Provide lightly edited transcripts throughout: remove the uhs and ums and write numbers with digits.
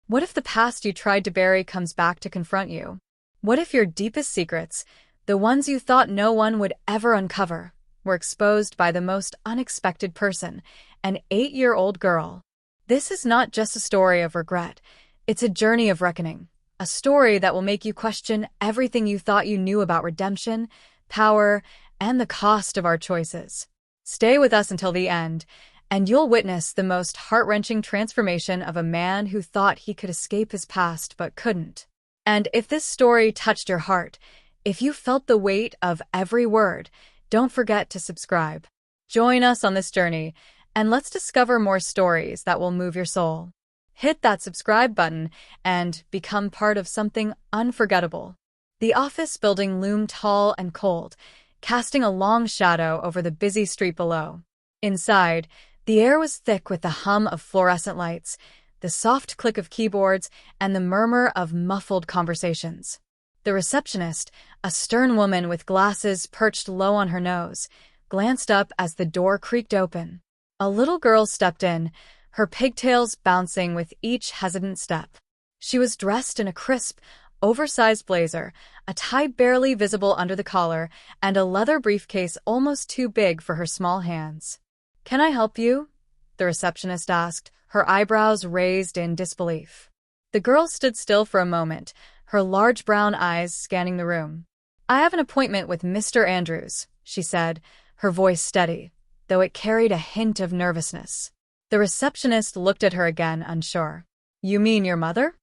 What if the past you tried to bury comes back to confront you? What if your deepest secrets, the ones you thought no one would ever uncover, were exposed by the most unexpected person, an 8-year-old girl? This is not just a story of regret. It's a journey of reckoning. A story that will make you question everything you thought you knew about redemption, power, and the cost of our choices. Stay with us until the end, and you'll witness the most heart-wrenching transformation of a man who thought he could escape his past but couldn't. And if this story touched your heart, if you felt the weight of every word, don't forget to subscribe. Join us on this journey, and let's discover more stories that will move your soul. Hit that subscribe button and become part of something unforgettable. The office building loomed tall and cold, casting a long shadow over the busy street below. Inside, the air was thick with the hum of fluorescent lights, the soft click of keyboards, and the murmur of muffled conversations. The receptionist, a stern woman with glasses perched low on her nose, glanced up as the door creaked open. A little girl stepped in, her pigtails bouncing with each hesitant step. She was dressed in a crisp, oversized blazer, a tie barely visible under the collar, and a leather briefcase almost too big for her small hands. "Can I help you?" the receptionist asked, her eyebrows raised in disbelief. The girl stood still for a moment, her large brown eyes scanning the room. "I have an appointment with Mr. Andrews," she said, her voice steady, though it carried a hint of nervousness. The receptionist looked at her again, unsure. "You mean your mother?"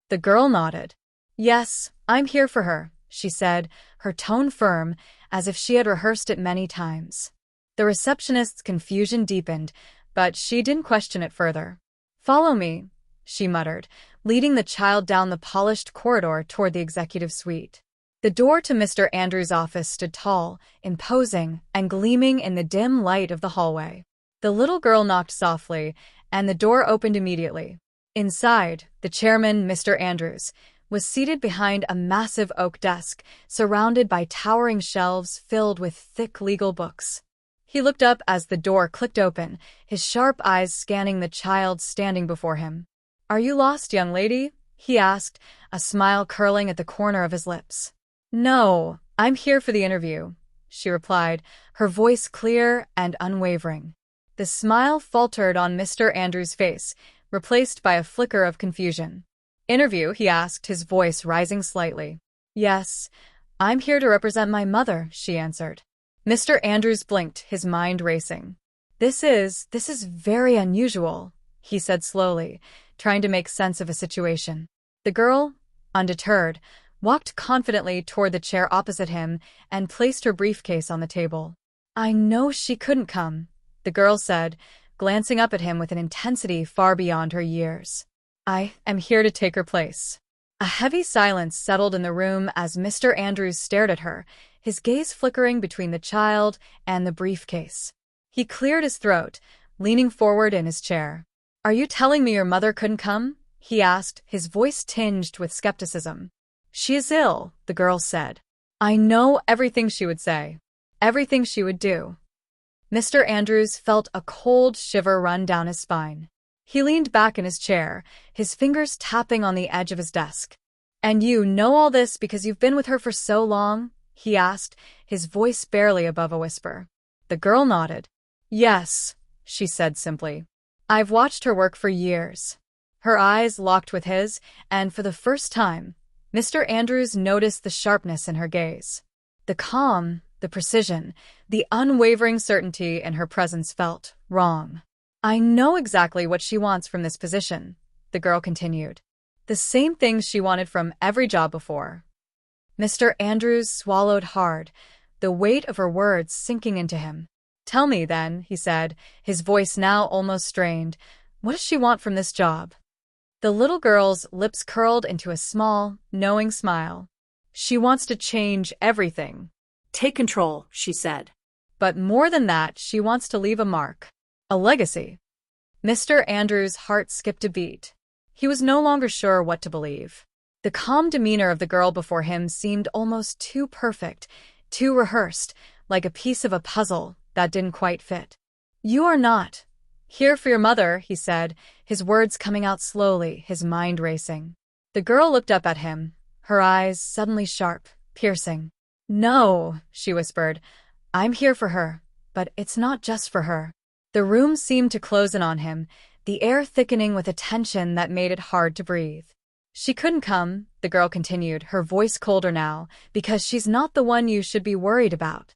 The girl nodded. "Yes, I'm here for her," she said, her tone firm, as if she had rehearsed it many times. The receptionist's confusion deepened, but she didn't question it further. "Follow me," she muttered, leading the child down the polished corridor toward the executive suite. The door to Mr. Andrews' office stood tall, imposing, and gleaming in the dim light of the hallway. The little girl knocked softly, and the door opened immediately. Inside, the chairman, Mr. Andrews, was seated behind a massive oak desk, surrounded by towering shelves filled with thick legal books. He looked up as the door clicked open, his sharp eyes scanning the child standing before him. "Are you lost, young lady?" he asked, a smile curling at the corner of his lips. "No, I'm here for the interview," she replied, her voice clear and unwavering. The smile faltered on Mr. Andrews' face, replaced by a flicker of confusion. "Interview?" he asked, his voice rising slightly. "Yes, I'm here to represent my mother," she answered. Mr. Andrews blinked, his mind racing. This is very unusual," he said slowly, trying to make sense of a situation. The girl, undeterred, walked confidently toward the chair opposite him and placed her briefcase on the table. "I know she couldn't come," the girl said, glancing up at him with an intensity far beyond her years. "I am here to take her place." A heavy silence settled in the room as Mr. Andrews stared at her, his gaze flickering between the child and the briefcase. He cleared his throat, leaning forward in his chair. "Are you telling me your mother couldn't come?" he asked, his voice tinged with skepticism. "She is ill," the girl said. "I know everything she would say, everything she would do." Mr. Andrews felt a cold shiver run down his spine. He leaned back in his chair, his fingers tapping on the edge of his desk. "And you know all this because you've been with her for so long?" he asked, his voice barely above a whisper. The girl nodded. "Yes," she said simply. "I've watched her work for years." Her eyes locked with his, and for the first time, Mr. Andrews noticed the sharpness in her gaze. The calm, the precision, the unwavering certainty in her presence felt wrong. "I know exactly what she wants from this position," the girl continued. "The same things she wanted from every job before." Mr. Andrews swallowed hard, the weight of her words sinking into him. "Tell me, then," he said, his voice now almost strained, "what does she want from this job?" The little girl's lips curled into a small, knowing smile. "She wants to change everything." "Take control," she said. "But more than that, she wants to leave a mark. A legacy." Mr. Andrews' heart skipped a beat. He was no longer sure what to believe. The calm demeanor of the girl before him seemed almost too perfect, too rehearsed, like a piece of a puzzle that didn't quite fit. "You are not," Here for your mother, he said, his words coming out slowly, his mind racing. The girl looked up at him, her eyes suddenly sharp, piercing. No, she whispered. I'm here for her, but it's not just for her. The room seemed to close in on him, the air thickening with a tension that made it hard to breathe. She couldn't come, the girl continued, her voice colder now, because she's not the one you should be worried about.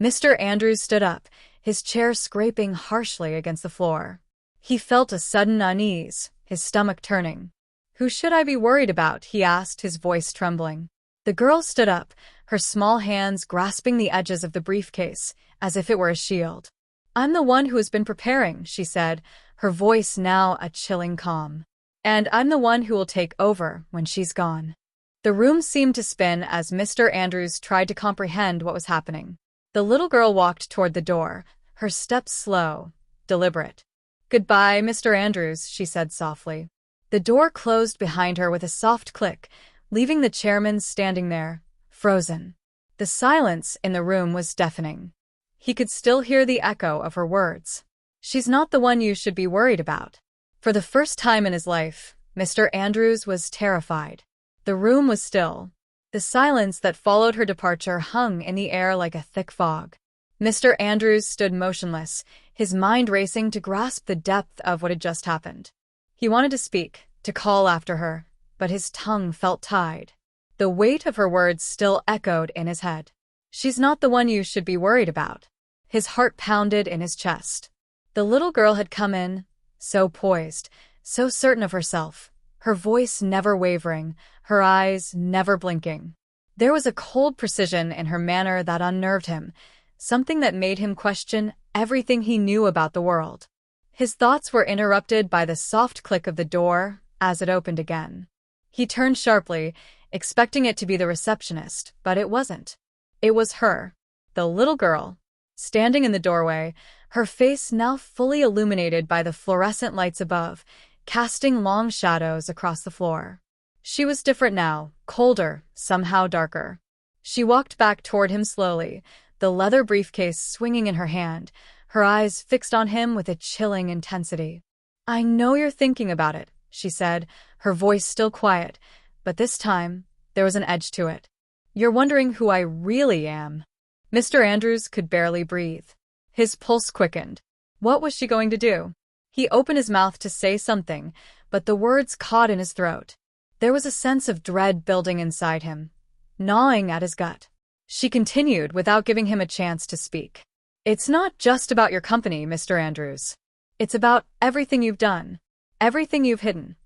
Mr. Andrews stood up, his chair scraping harshly against the floor. He felt a sudden unease, his stomach turning. Who should I be worried about? He asked, his voice trembling. The girl stood up, her small hands grasping the edges of the briefcase, as if it were a shield. I'm the one who has been preparing, she said, her voice now a chilling calm. And I'm the one who will take over when she's gone. The room seemed to spin as Mr. Andrews tried to comprehend what was happening. The little girl walked toward the door, her steps slow, deliberate. Goodbye, Mr. Andrews, she said softly. The door closed behind her with a soft click, leaving the chairman standing there, frozen. The silence in the room was deafening. He could still hear the echo of her words. She's not the one you should be worried about. For the first time in his life, Mr. Andrews was terrified. The room was still. The silence that followed her departure hung in the air like a thick fog. Mr. Andrews stood motionless, his mind racing to grasp the depth of what had just happened. He wanted to speak, to call after her, but his tongue felt tied. The weight of her words still echoed in his head. She's not the one you should be worried about. His heart pounded in his chest. The little girl had come in, so poised, so certain of herself, her voice never wavering, her eyes never blinking. There was a cold precision in her manner that unnerved him, something that made him question everything he knew about the world. His thoughts were interrupted by the soft click of the door as it opened again. He turned sharply, expecting it to be the receptionist, but it wasn't. It was her, the little girl, standing in the doorway, her face now fully illuminated by the fluorescent lights above, casting long shadows across the floor. She was different now, colder, somehow darker. She walked back toward him slowly, the leather briefcase swinging in her hand, her eyes fixed on him with a chilling intensity. I know you're thinking about it, she said, her voice still quiet, but this time, there was an edge to it. You're wondering who I really am. Mr. Andrews could barely breathe. His pulse quickened. What was she going to do? He opened his mouth to say something, but the words caught in his throat. There was a sense of dread building inside him, gnawing at his gut. She continued without giving him a chance to speak. It's not just about your company, Mr. Andrews. It's about everything you've done, everything you've hidden.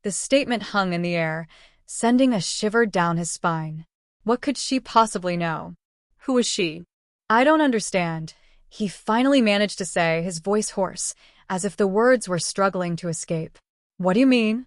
The statement hung in the air, sending a shiver down his spine. What could she possibly know? Who was she? I don't understand, he finally managed to say, his voice hoarse, as if the words were struggling to escape. What do you mean?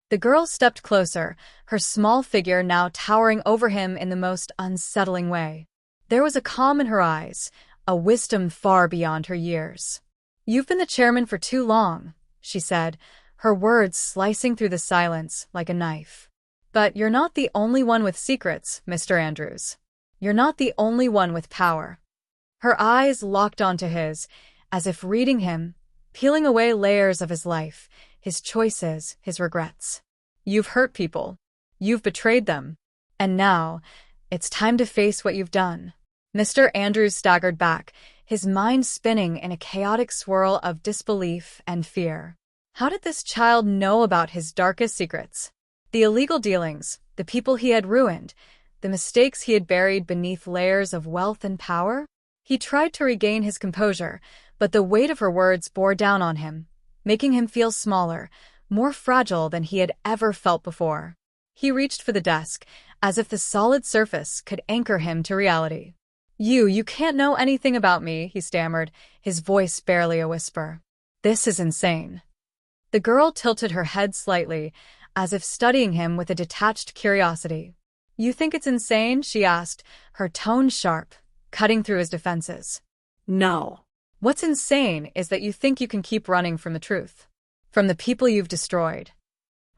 The girl stepped closer, her small figure now towering over him in the most unsettling way. There was a calm in her eyes, a wisdom far beyond her years. You've been the chairman for too long, she said, her words slicing through the silence like a knife. But you're not the only one with secrets, Mr. Andrews. You're not the only one with power. Her eyes locked onto his, as if reading him, peeling away layers of his life, his choices, his regrets. You've hurt people. You've betrayed them. And now, it's time to face what you've done. Mr. Andrews staggered back, his mind spinning in a chaotic swirl of disbelief and fear. How did this child know about his darkest secrets? The illegal dealings, the people he had ruined, the mistakes he had buried beneath layers of wealth and power? He tried to regain his composure, but the weight of her words bore down on him, making him feel smaller, more fragile than he had ever felt before. He reached for the desk, as if the solid surface could anchor him to reality. You can't know anything about me, he stammered, his voice barely a whisper. This is insane. The girl tilted her head slightly, as if studying him with a detached curiosity. You think it's insane? She asked, her tone sharp, cutting through his defenses. No. What's insane is that you think you can keep running from the truth. From the people you've destroyed.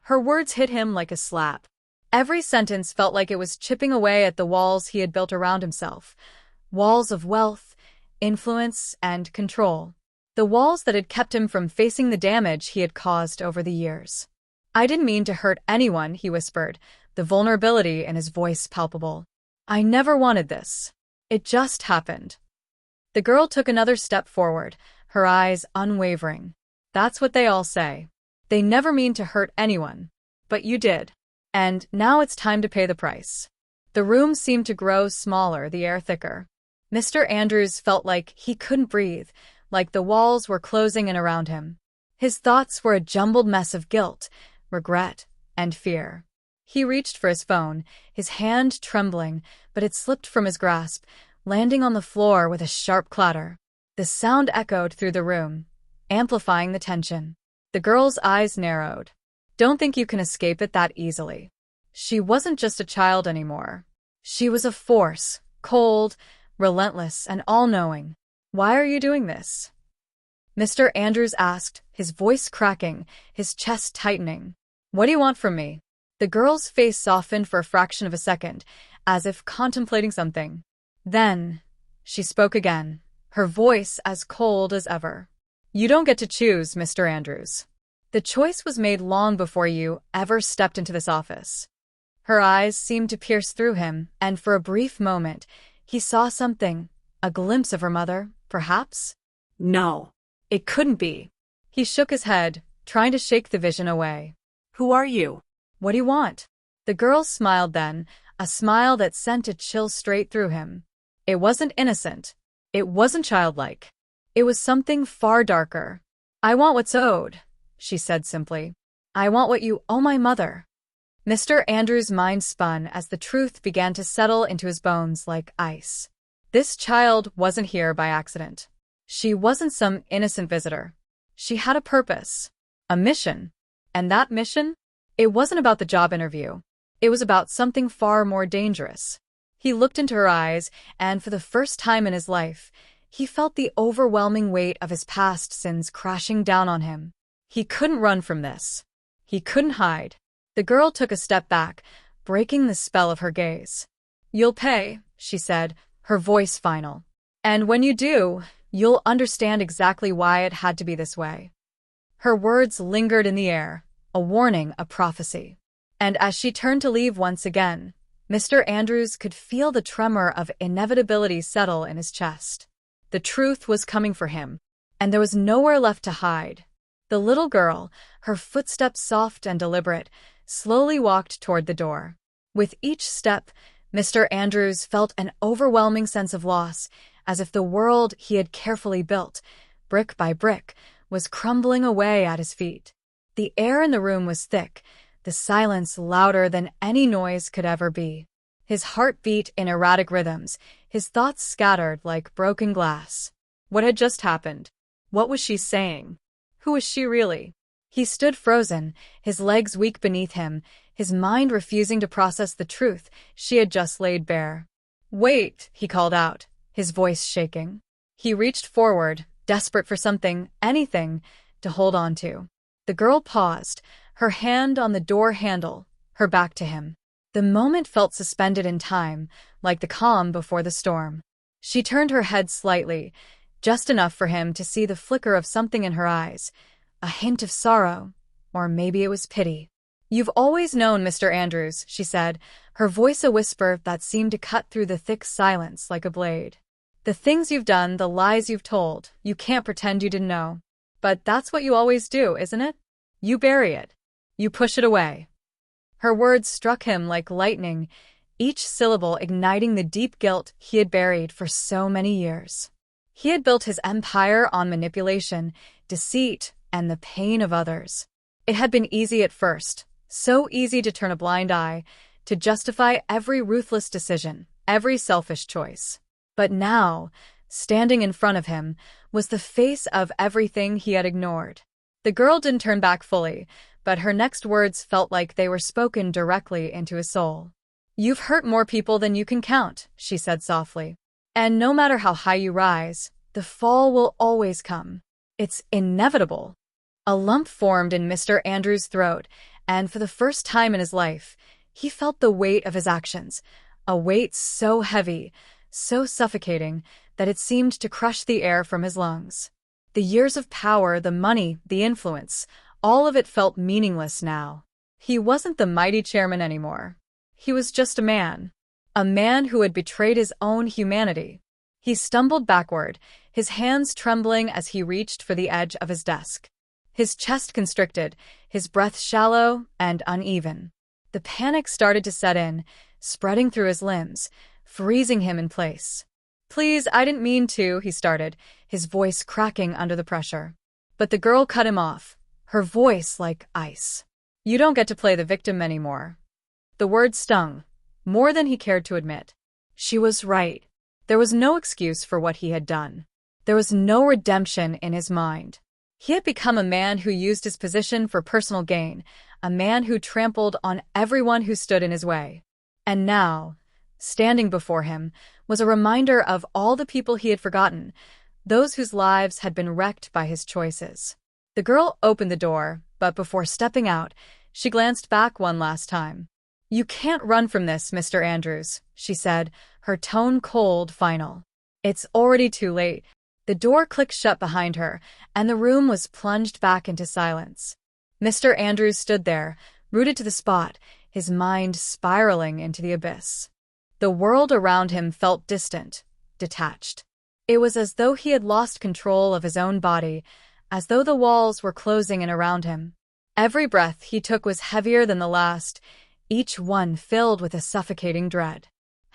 Her words hit him like a slap. Every sentence felt like it was chipping away at the walls he had built around himself. Walls of wealth, influence, and control. the walls that had kept him from facing the damage he had caused over the years. "I didn't mean to hurt anyone," he whispered, the vulnerability in his voice palpable. "I never wanted this. It just happened." The girl took another step forward, her eyes unwavering. "That's what they all say. They never mean to hurt anyone. But you did. And now it's time to pay the price." The room seemed to grow smaller, the air thicker. Mr. Andrews felt like he couldn't breathe, like the walls were closing in around him. His thoughts were a jumbled mess of guilt, regret, and fear. He reached for his phone, his hand trembling, but it slipped from his grasp, landing on the floor with a sharp clatter. The sound echoed through the room, amplifying the tension. The girl's eyes narrowed. "Don't think you can escape it that easily." She wasn't just a child anymore. She was a force, cold, relentless, and all-knowing. "Why are you doing this?" Mr. Andrews asked, his voice cracking, his chest tightening. "What do you want from me?" The girl's face softened for a fraction of a second, as if contemplating something. Then, she spoke again, her voice as cold as ever. "You don't get to choose, Mr. Andrews. The choice was made long before you ever stepped into this office." Her eyes seemed to pierce through him, and for a brief moment, he saw something, a glimpse of her mother, perhaps? No. It couldn't be. He shook his head, trying to shake the vision away. Who are you? "What do you want?" The girl smiled then, a smile that sent a chill straight through him. It wasn't innocent. It wasn't childlike. It was something far darker. "I want what's owed," she said simply. "I want what you owe my mother." Mr. Andrews' mind spun as the truth began to settle into his bones like ice. This child wasn't here by accident. She wasn't some innocent visitor. She had a purpose, a mission. And that mission? It wasn't about the job interview. It was about something far more dangerous. He looked into her eyes, and for the first time in his life, he felt the overwhelming weight of his past sins crashing down on him. He couldn't run from this. He couldn't hide. The girl took a step back, breaking the spell of her gaze. "You'll pay," she said, her voice final. "And when you do, you'll understand exactly why it had to be this way." Her words lingered in the air, a warning, a prophecy. And as she turned to leave once again, Mr. Andrews could feel the tremor of inevitability settle in his chest. The truth was coming for him, and there was nowhere left to hide. The little girl, her footsteps soft and deliberate, slowly walked toward the door. With each step, Mr. Andrews felt an overwhelming sense of loss, as if the world he had carefully built, brick by brick, was crumbling away at his feet. The air in the room was thick, the silence louder than any noise could ever be. His heart beat in erratic rhythms, his thoughts scattered like broken glass. What had just happened? What was she saying? Who was she really? He stood frozen, his legs weak beneath him, his mind refusing to process the truth she had just laid bare. "Wait," he called out, his voice shaking. He reached forward, desperate for something, anything, to hold on to. The girl paused, her hand on the door handle, her back to him. The moment felt suspended in time, like the calm before the storm. She turned her head slightly, just enough for him to see the flicker of something in her eyes, a hint of sorrow, or maybe it was pity. "You've always known, Mr. Andrews," she said, her voice a whisper that seemed to cut through the thick silence like a blade. "The things you've done, the lies you've told, you can't pretend you didn't know. But that's what you always do, isn't it? You bury it. You push it away." Her words struck him like lightning, each syllable igniting the deep guilt he had buried for so many years. He had built his empire on manipulation, deceit, and the pain of others. It had been easy at first, so easy to turn a blind eye, to justify every ruthless decision, every selfish choice. But now, standing in front of him, was the face of everything he had ignored. The girl didn't turn back fully, but her next words felt like they were spoken directly into his soul. "You've hurt more people than you can count," she said softly. "And no matter how high you rise, the fall will always come. It's inevitable." A lump formed in Mr. Andrews' throat, and for the first time in his life, he felt the weight of his actions, a weight so heavy, so suffocating, that it seemed to crush the air from his lungs. The years of power, the money, the influence, all of it felt meaningless now. He wasn't the mighty chairman anymore. He was just a man. A man who had betrayed his own humanity. He stumbled backward, his hands trembling as he reached for the edge of his desk. His chest constricted, his breath shallow and uneven. The panic started to set in, spreading through his limbs, freezing him in place. "Please, I didn't mean to," he started, his voice cracking under the pressure. But the girl cut him off, her voice like ice. "You don't get to play the victim anymore." The word stung, more than he cared to admit. She was right. There was no excuse for what he had done. There was no redemption in his mind. He had become a man who used his position for personal gain, a man who trampled on everyone who stood in his way. And now, standing before him, was a reminder of all the people he had forgotten, those whose lives had been wrecked by his choices. The girl opened the door, but before stepping out, she glanced back one last time. "You can't run from this, Mr. Andrews," she said, her tone cold, final. "It's already too late." The door clicked shut behind her, and the room was plunged back into silence. Mr. Andrews stood there, rooted to the spot, his mind spiraling into the abyss. The world around him felt distant, detached. It was as though he had lost control of his own body, as though the walls were closing in around him. Every breath he took was heavier than the last, each one filled with a suffocating dread.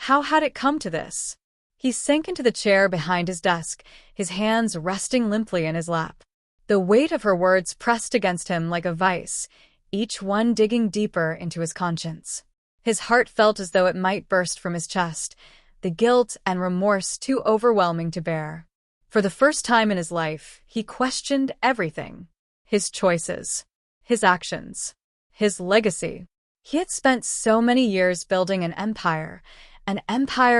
How had it come to this? He sank into the chair behind his desk, his hands resting limply in his lap. The weight of her words pressed against him like a vice, each one digging deeper into his conscience. His heart felt as though it might burst from his chest, the guilt and remorse too overwhelming to bear. For the first time in his life, he questioned everything. His choices, his actions, his legacy. He had spent so many years building an empire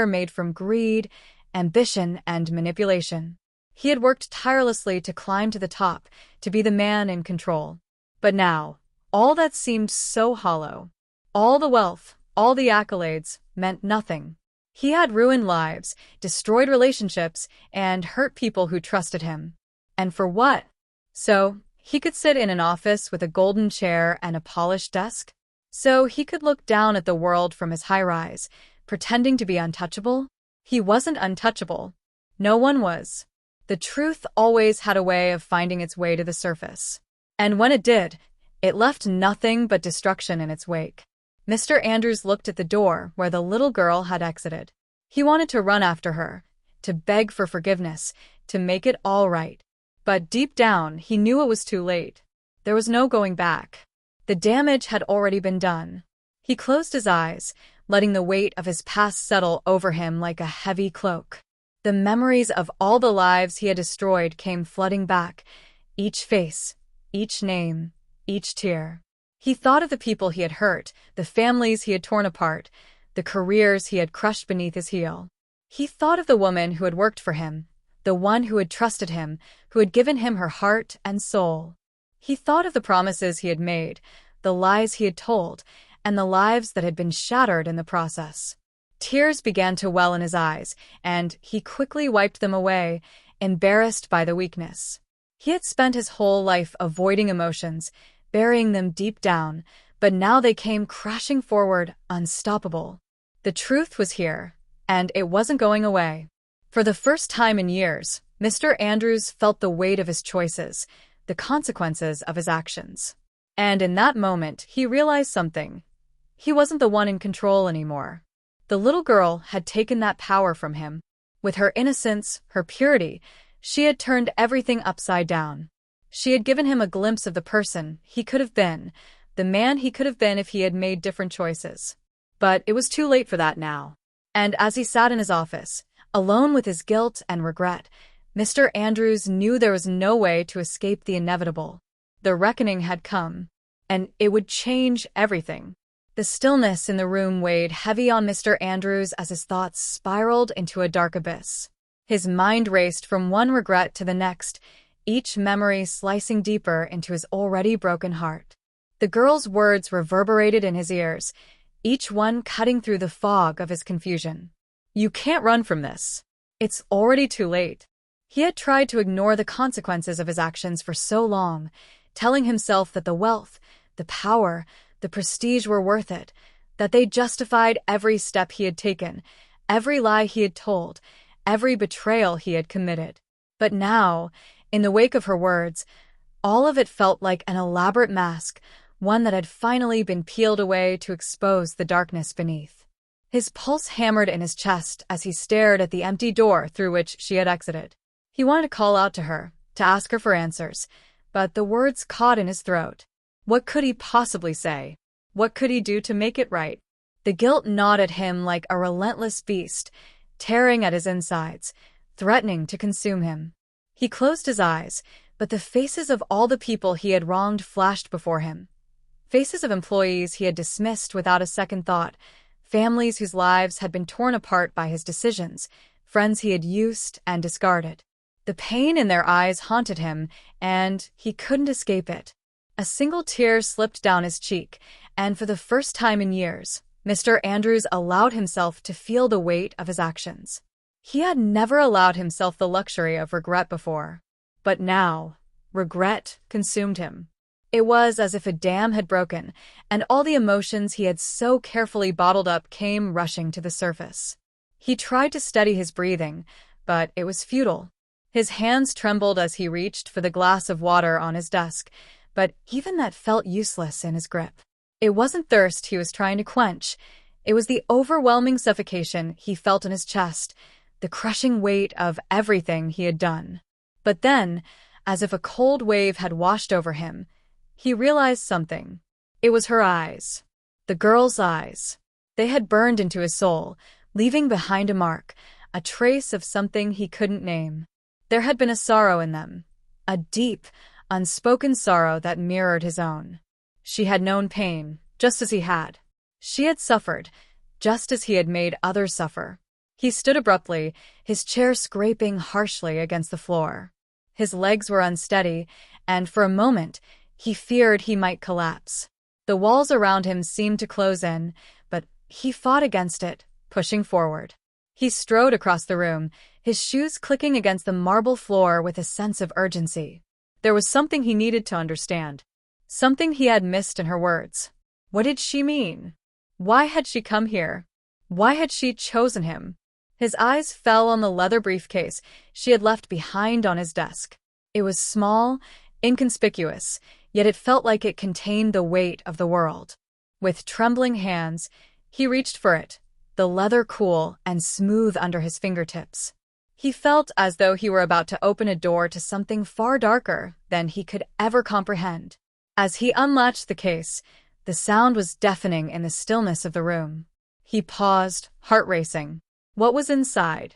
made from greed, ambition, and manipulation. He had worked tirelessly to climb to the top, to be the man in control. But now, all that seemed so hollow. All the wealth, all the accolades, meant nothing. He had ruined lives, destroyed relationships, and hurt people who trusted him. And for what? So, he could sit in an office with a golden chair and a polished desk? So he could look down at the world from his high-rise, pretending to be untouchable? He wasn't untouchable. No one was. The truth always had a way of finding its way to the surface. And when it did, it left nothing but destruction in its wake. Mr. Andrews looked at the door where the little girl had exited. He wanted to run after her, to beg for forgiveness, to make it all right. But deep down, he knew it was too late. There was no going back. The damage had already been done. He closed his eyes, letting the weight of his past settle over him like a heavy cloak. The memories of all the lives he had destroyed came flooding back, each face, each name, each tear. He thought of the people he had hurt, the families he had torn apart, the careers he had crushed beneath his heel. He thought of the woman who had worked for him, the one who had trusted him, who had given him her heart and soul. He thought of the promises he had made, the lies he had told, and the lives that had been shattered in the process. Tears began to well in his eyes, and he quickly wiped them away, embarrassed by the weakness. He had spent his whole life avoiding emotions, burying them deep down, but now they came crashing forward, unstoppable. The truth was here, and it wasn't going away. For the first time in years, Mr. Andrews felt the weight of his choices, the consequences of his actions. And in that moment, he realized something. He wasn't the one in control anymore. The little girl had taken that power from him. With her innocence, her purity, she had turned everything upside down. She had given him a glimpse of the person he could have been, the man he could have been if he had made different choices. But it was too late for that now. And as he sat in his office, alone with his guilt and regret, Mr. Andrews knew there was no way to escape the inevitable. The reckoning had come, and it would change everything. The stillness in the room weighed heavy on Mr. Andrews as his thoughts spiraled into a dark abyss. His mind raced from one regret to the next, each memory slicing deeper into his already broken heart. The girl's words reverberated in his ears, each one cutting through the fog of his confusion. "You can't run from this. It's already too late." He had tried to ignore the consequences of his actions for so long, telling himself that the wealth, the power, the prestige were worth it, that they justified every step he had taken, every lie he had told, every betrayal he had committed. But now, in the wake of her words, all of it felt like an elaborate mask, one that had finally been peeled away to expose the darkness beneath. His pulse hammered in his chest as he stared at the empty door through which she had exited. He wanted to call out to her, to ask her for answers, but the words caught in his throat. What could he possibly say? What could he do to make it right? The guilt gnawed at him like a relentless beast, tearing at his insides, threatening to consume him. He closed his eyes, but the faces of all the people he had wronged flashed before him. Faces of employees he had dismissed without a second thought, families whose lives had been torn apart by his decisions, friends he had used and discarded. The pain in their eyes haunted him, and he couldn't escape it. A single tear slipped down his cheek, and for the first time in years, Mr. Andrews allowed himself to feel the weight of his actions. He had never allowed himself the luxury of regret before. But now, regret consumed him. It was as if a dam had broken, and all the emotions he had so carefully bottled up came rushing to the surface. He tried to steady his breathing, but it was futile. His hands trembled as he reached for the glass of water on his desk, but even that felt useless in his grip. It wasn't thirst he was trying to quench. It was the overwhelming suffocation he felt in his chest, the crushing weight of everything he had done. But then, as if a cold wave had washed over him, he realized something. It was her eyes. The girl's eyes. They had burned into his soul, leaving behind a mark, a trace of something he couldn't name. There had been a sorrow in them, a deep, unspoken sorrow that mirrored his own. She had known pain, just as he had. She had suffered, just as he had made others suffer. He stood abruptly, his chair scraping harshly against the floor. His legs were unsteady, and for a moment, he feared he might collapse. The walls around him seemed to close in, but he fought against it, pushing forward. He strode across the room, his shoes clicking against the marble floor with a sense of urgency. There was something he needed to understand. Something he had missed in her words. What did she mean? Why had she come here? Why had she chosen him? His eyes fell on the leather briefcase she had left behind on his desk. It was small, inconspicuous, yet it felt like it contained the weight of the world. With trembling hands, he reached for it, the leather cool and smooth under his fingertips. He felt as though he were about to open a door to something far darker than he could ever comprehend. As he unlatched the case, the sound was deafening in the stillness of the room. He paused, heart racing. What was inside?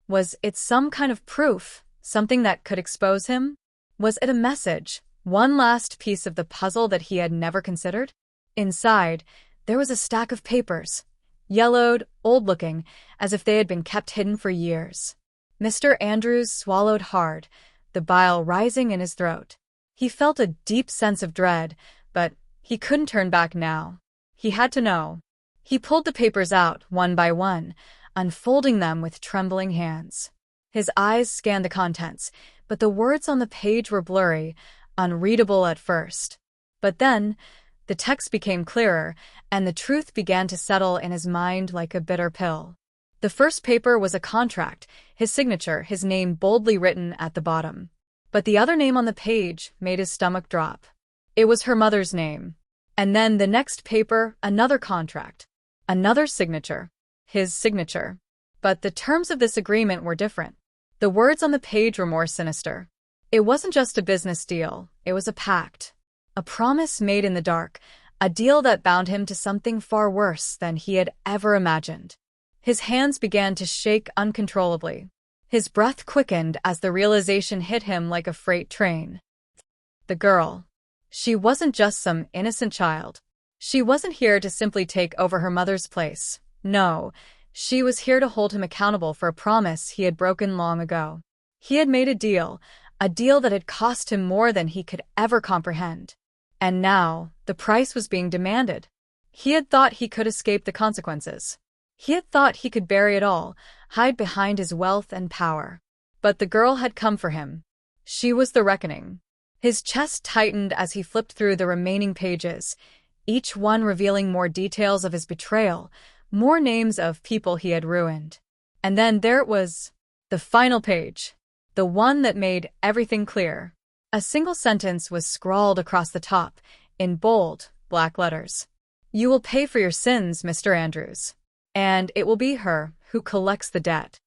Was it some kind of proof, something that could expose him? Was it a message, one last piece of the puzzle that he had never considered? Inside, there was a stack of papers, yellowed, old-looking, as if they had been kept hidden for years. Mr. Andrews swallowed hard, the bile rising in his throat. He felt a deep sense of dread, but he couldn't turn back now. He had to know. He pulled the papers out, one by one, unfolding them with trembling hands. His eyes scanned the contents, but the words on the page were blurry, unreadable at first. But then, the text became clearer, and the truth began to settle in his mind like a bitter pill. The first paper was a contract, his signature, his name boldly written at the bottom. But the other name on the page made his stomach drop. It was her mother's name. And then the next paper, another contract. Another signature. His signature. But the terms of this agreement were different. The words on the page were more sinister. It wasn't just a business deal, it was a pact. A promise made in the dark, a deal that bound him to something far worse than he had ever imagined. His hands began to shake uncontrollably. His breath quickened as the realization hit him like a freight train. The girl. She wasn't just some innocent child. She wasn't here to simply take over her mother's place. No, she was here to hold him accountable for a promise he had broken long ago. He had made a deal that had cost him more than he could ever comprehend. And now, the price was being demanded. He had thought he could escape the consequences. He had thought he could bury it all, hide behind his wealth and power. But the girl had come for him. She was the reckoning. His chest tightened as he flipped through the remaining pages, each one revealing more details of his betrayal, more names of people he had ruined. And then there it was, the final page, the one that made everything clear. A single sentence was scrawled across the top, in bold, black letters. "You will pay for your sins, Mr. Andrews. And it will be her who collects the debt."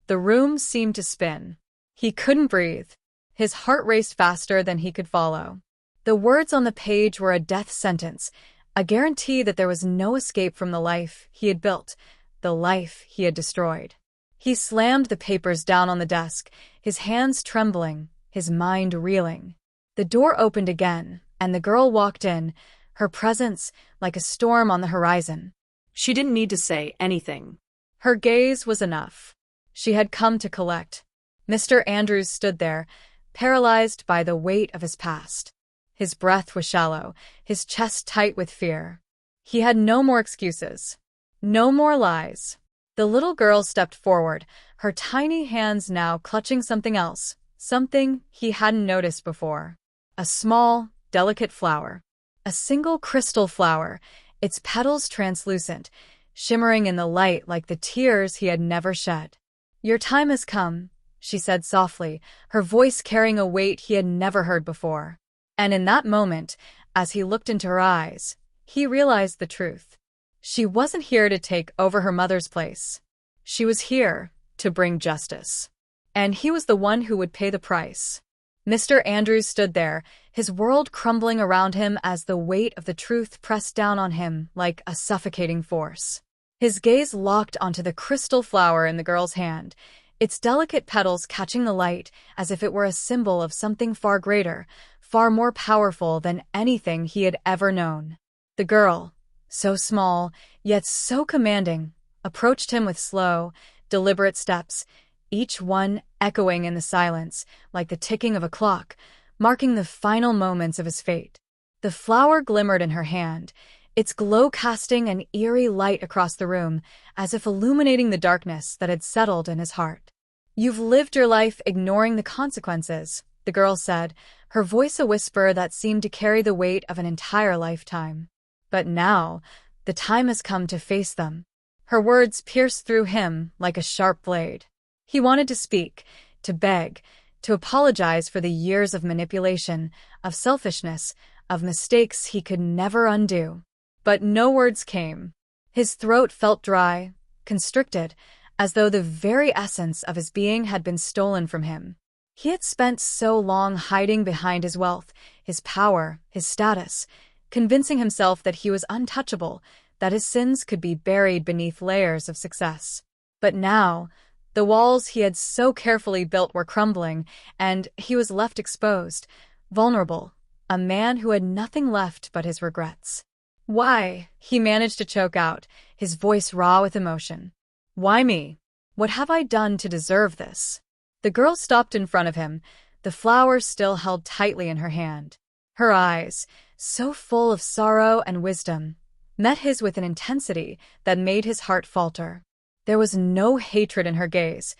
The room seemed to spin. He couldn't breathe. His heart raced faster than he could follow. The words on the page were a death sentence, a guarantee that there was no escape from the life he had built, the life he had destroyed. He slammed the papers down on the desk, his hands trembling, his mind reeling. The door opened again, and the girl walked in, her presence like a storm on the horizon. She didn't need to say anything. Her gaze was enough. She had come to collect. Mr. Andrews stood there, paralyzed by the weight of his past. His breath was shallow, his chest tight with fear. He had no more excuses. No more lies. The little girl stepped forward, her tiny hands now clutching something else, something he hadn't noticed before. A small, delicate flower. A single crystal flower, its petals translucent, shimmering in the light like the tears he had never shed. "Your time has come," she said softly, her voice carrying a weight he had never heard before. And in that moment, as he looked into her eyes, he realized the truth. She wasn't here to take over her mother's place. She was here to bring justice. And he was the one who would pay the price. Mr. Andrews stood there, his world crumbling around him as the weight of the truth pressed down on him like a suffocating force. His gaze locked onto the crystal flower in the girl's hand, its delicate petals catching the light as if it were a symbol of something far greater, far more powerful than anything he had ever known. The girl, so small, yet so commanding, approached him with slow, deliberate steps, each one echoing in the silence like the ticking of a clock, marking the final moments of his fate. The flower glimmered in her hand, its glow casting an eerie light across the room, as if illuminating the darkness that had settled in his heart. "You've lived your life ignoring the consequences," the girl said, her voice a whisper that seemed to carry the weight of an entire lifetime. "But now, the time has come to face them." Her words pierced through him like a sharp blade. He wanted to speak, to beg, to apologize for the years of manipulation, of selfishness, of mistakes he could never undo. But no words came. His throat felt dry, constricted, as though the very essence of his being had been stolen from him. He had spent so long hiding behind his wealth, his power, his status, convincing himself that he was untouchable, that his sins could be buried beneath layers of success. But now, the walls he had so carefully built were crumbling, and he was left exposed, vulnerable, a man who had nothing left but his regrets. "Why?" he managed to choke out, his voice raw with emotion. "Why me? What have I done to deserve this?" The girl stopped in front of him, the flower still held tightly in her hand. Her eyes, so full of sorrow and wisdom, met his with an intensity that made his heart falter. There was no hatred in her gaze,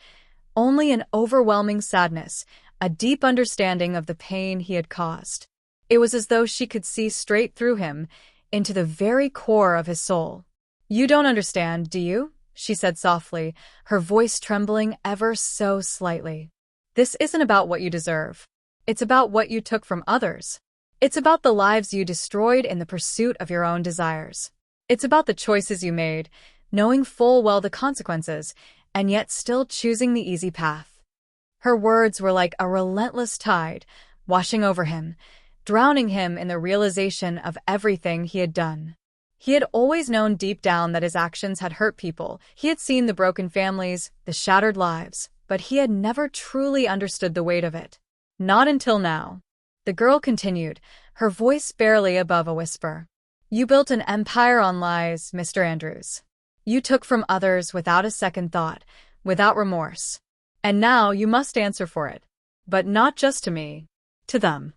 only an overwhelming sadness, a deep understanding of the pain he had caused. It was as though she could see straight through him, into the very core of his soul. "You don't understand, do you?" she said softly, her voice trembling ever so slightly. "This isn't about what you deserve. It's about what you took from others. It's about the lives you destroyed in the pursuit of your own desires. It's about the choices you made, knowing full well the consequences, and yet still choosing the easy path." Her words were like a relentless tide, washing over him, drowning him in the realization of everything he had done. He had always known deep down that his actions had hurt people. He had seen the broken families, the shattered lives, but he had never truly understood the weight of it. Not until now. The girl continued, her voice barely above a whisper. "You built an empire on lies, Mr. Andrews. You took from others without a second thought, without remorse. And now you must answer for it. But not just to me. To them."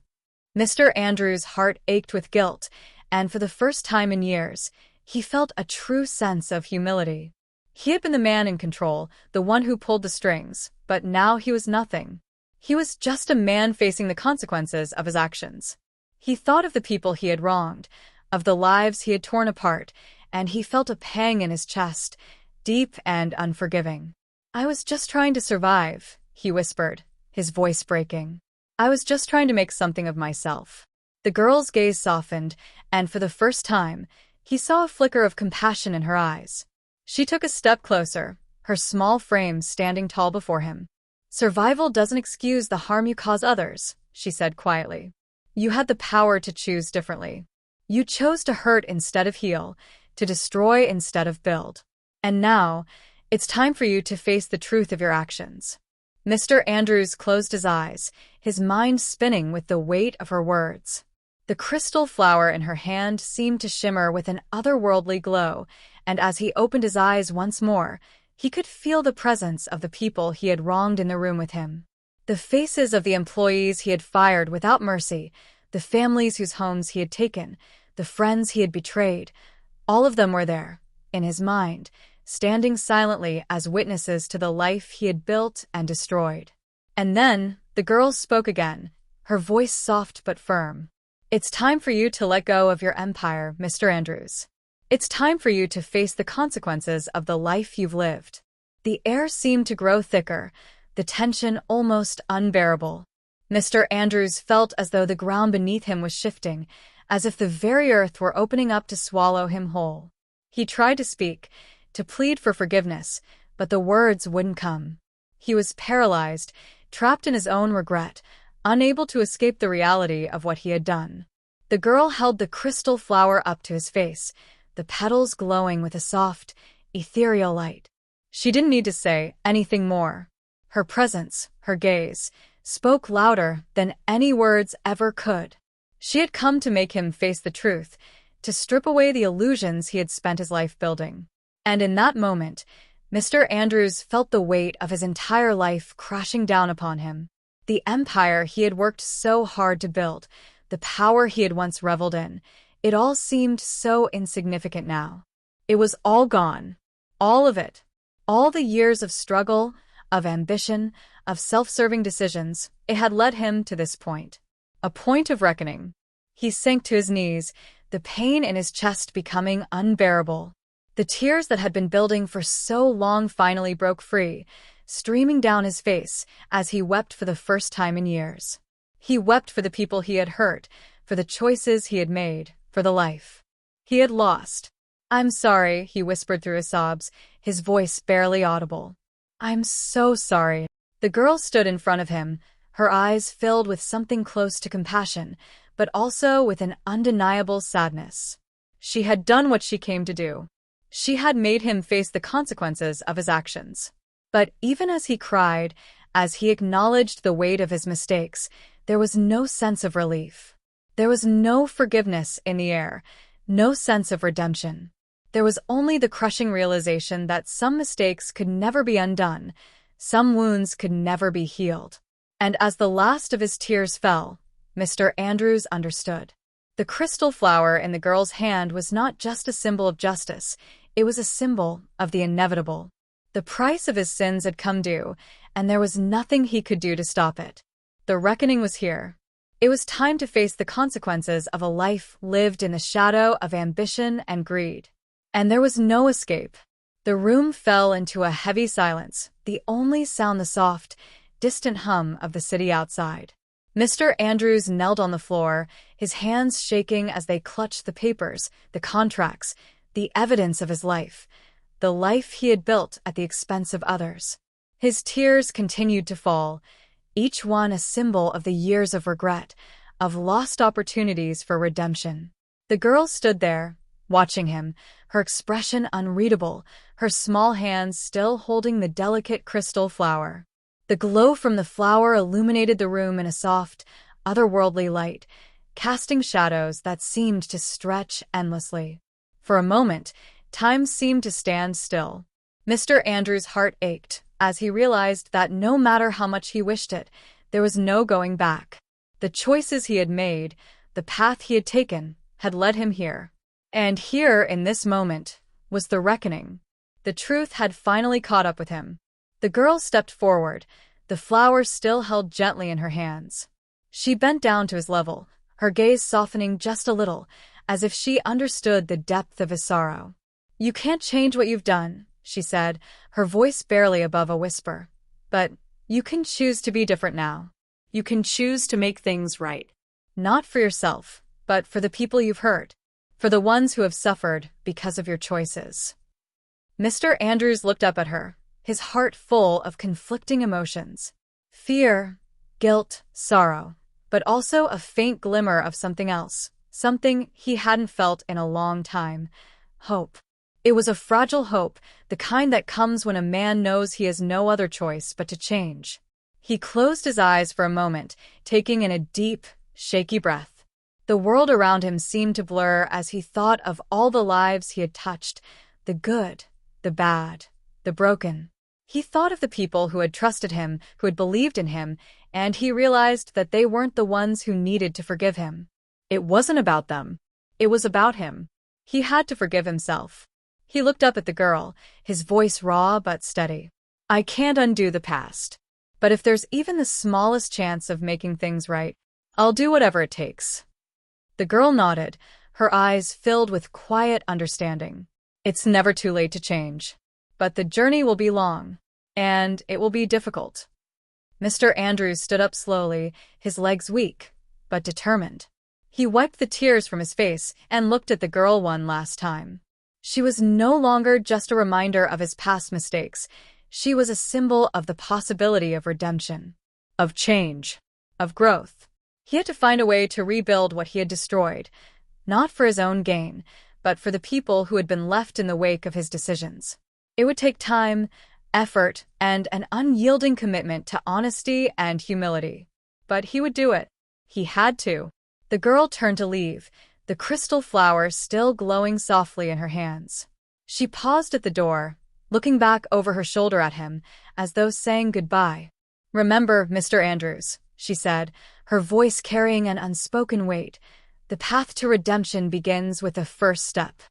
Mr. Andrews' heart ached with guilt, and for the first time in years, he felt a true sense of humility. He had been the man in control, the one who pulled the strings, but now he was nothing. He was just a man facing the consequences of his actions. He thought of the people he had wronged, of the lives he had torn apart, and he felt a pang in his chest, deep and unforgiving. "I was just trying to survive," he whispered, his voice breaking. "I was just trying to make something of myself." The girl's gaze softened, and for the first time, he saw a flicker of compassion in her eyes. She took a step closer, her small frame standing tall before him. "Survival doesn't excuse the harm you cause others," she said quietly. "You had the power to choose differently. You chose to hurt instead of heal, to destroy instead of build. And now, it's time for you to face the truth of your actions." Mr. Andrews closed his eyes, his mind spinning with the weight of her words. The crystal flower in her hand seemed to shimmer with an otherworldly glow, and as he opened his eyes once more, he could feel the presence of the people he had wronged in the room with him. The faces of the employees he had fired without mercy, the families whose homes he had taken, the friends he had betrayed, all of them were there, in his mind, standing silently as witnesses to the life he had built and destroyed. And then, the girl spoke again, her voice soft but firm. "It's time for you to let go of your empire, Mr. Andrews. It's time for you to face the consequences of the life you've lived." The air seemed to grow thicker, the tension almost unbearable. Mr. Andrews felt as though the ground beneath him was shifting, as if the very earth were opening up to swallow him whole. He tried to speak, to plead for forgiveness, but the words wouldn't come. He was paralyzed, trapped in his own regret, unable to escape the reality of what he had done. The girl held the crystal flower up to his face, the petals glowing with a soft, ethereal light. She didn't need to say anything more. Her presence, her gaze, spoke louder than any words ever could. She had come to make him face the truth, to strip away the illusions he had spent his life building. And in that moment, Mr. Andrews felt the weight of his entire life crashing down upon him. The empire he had worked so hard to build, the power he had once reveled in, it all seemed so insignificant now. It was all gone. All of it. All the years of struggle, of ambition, of self-serving decisions, it had led him to this point. A point of reckoning. He sank to his knees, the pain in his chest becoming unbearable. The tears that had been building for so long finally broke free, streaming down his face as he wept for the first time in years. He wept for the people he had hurt, for the choices he had made, for the life he had lost. "I'm sorry," he whispered through his sobs, his voice barely audible. "I'm so sorry." The girl stood in front of him, her eyes filled with something close to compassion, but also with an undeniable sadness. She had done what she came to do. She had made him face the consequences of his actions. But even as he cried, as he acknowledged the weight of his mistakes, there was no sense of relief. There was no forgiveness in the air, no sense of redemption. There was only the crushing realization that some mistakes could never be undone, some wounds could never be healed. And as the last of his tears fell, Mr. Andrews understood. The crystal flower in the girl's hand was not just a symbol of justice, it was a symbol of the inevitable. The price of his sins had come due, and there was nothing he could do to stop it. The reckoning was here. It was time to face the consequences of a life lived in the shadow of ambition and greed. And there was no escape. The room fell into a heavy silence, the only sound the soft, distant hum of the city outside. Mr. Andrews knelt on the floor, his hands shaking as they clutched the papers, the contracts, the evidence of his life, the life he had built at the expense of others. His tears continued to fall, each one a symbol of the years of regret, of lost opportunities for redemption. The girl stood there, watching him, her expression unreadable, her small hands still holding the delicate crystal flower. The glow from the flower illuminated the room in a soft, otherworldly light, casting shadows that seemed to stretch endlessly. For a moment, time seemed to stand still. Mr. Andrews' heart ached as he realized that no matter how much he wished it, there was no going back. The choices he had made, the path he had taken, had led him here. And here, in this moment, was the reckoning. The truth had finally caught up with him. The girl stepped forward, the flower still held gently in her hands. She bent down to his level, her gaze softening just a little, as if she understood the depth of his sorrow. "You can't change what you've done," she said, her voice barely above a whisper. "But you can choose to be different now. You can choose to make things right. Not for yourself, but for the people you've hurt. For the ones who have suffered because of your choices." Mr. Andrews looked up at her, his heart full of conflicting emotions. Fear, guilt, sorrow, but also a faint glimmer of something else, something he hadn't felt in a long time. Hope. It was a fragile hope, the kind that comes when a man knows he has no other choice but to change. He closed his eyes for a moment, taking in a deep, shaky breath. The world around him seemed to blur as he thought of all the lives he had touched, the good, the bad, the broken. He thought of the people who had trusted him, who had believed in him, and he realized that they weren't the ones who needed to forgive him. It wasn't about them. It was about him. He had to forgive himself. He looked up at the girl, his voice raw but steady. "I can't undo the past. But if there's even the smallest chance of making things right, I'll do whatever it takes." The girl nodded, her eyes filled with quiet understanding. It's never too late to change. But the journey will be long, and it will be difficult. Mr. Andrews stood up slowly, his legs weak, but determined. He wiped the tears from his face and looked at the girl one last time. She was no longer just a reminder of his past mistakes. She was a symbol of the possibility of redemption, of change, of growth. He had to find a way to rebuild what he had destroyed, not for his own gain, but for the people who had been left in the wake of his decisions. It would take time, effort, and an unyielding commitment to honesty and humility. But he would do it. He had to. The girl turned to leave, the crystal flower still glowing softly in her hands. She paused at the door, looking back over her shoulder at him, as though saying goodbye. "Remember, Mr. Andrews," she said, her voice carrying an unspoken weight, "the path to redemption begins with the first step.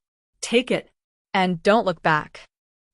Take it. And don't look back."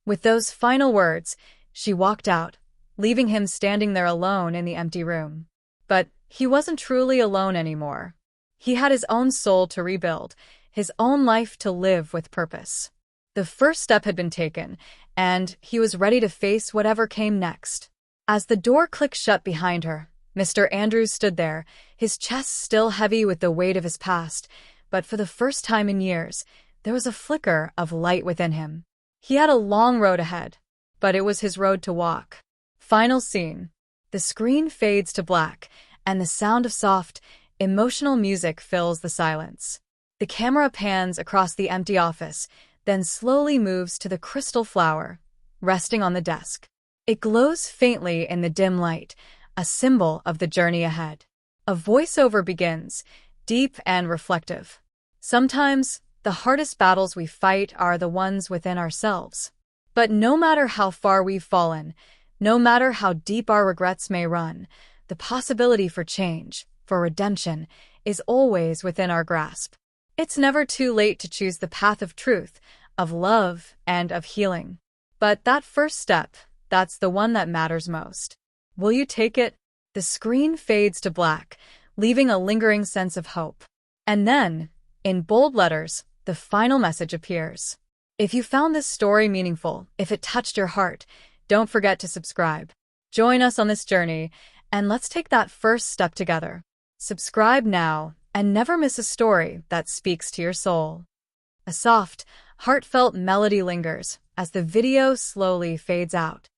With those final words, she walked out, leaving him standing there alone in the empty room. But he wasn't truly alone anymore. He had his own soul to rebuild, his own life to live with purpose. The first step had been taken, and he was ready to face whatever came next. As the door clicked shut behind her, Mr. Andrews stood there, his chest still heavy with the weight of his past, but for the first time in years, there was a flicker of light within him. He had a long road ahead, but it was his road to walk. Final scene. The screen fades to black, and the sound of soft, emotional music fills the silence. The camera pans across the empty office, then slowly moves to the crystal flower, resting on the desk. It glows faintly in the dim light, a symbol of the journey ahead. A voiceover begins, deep and reflective. "Sometimes, the hardest battles we fight are the ones within ourselves. But no matter how far we've fallen, no matter how deep our regrets may run, the possibility for change, for redemption, is always within our grasp. It's never too late to choose the path of truth, of love, and of healing. But that first step, that's the one that matters most. Will you take it?" The screen fades to black, leaving a lingering sense of hope. And then, in bold letters, the final message appears. If you found this story meaningful, if it touched your heart, don't forget to subscribe. Join us on this journey, and let's take that first step together. Subscribe now, and never miss a story that speaks to your soul. A soft, heartfelt melody lingers as the video slowly fades out.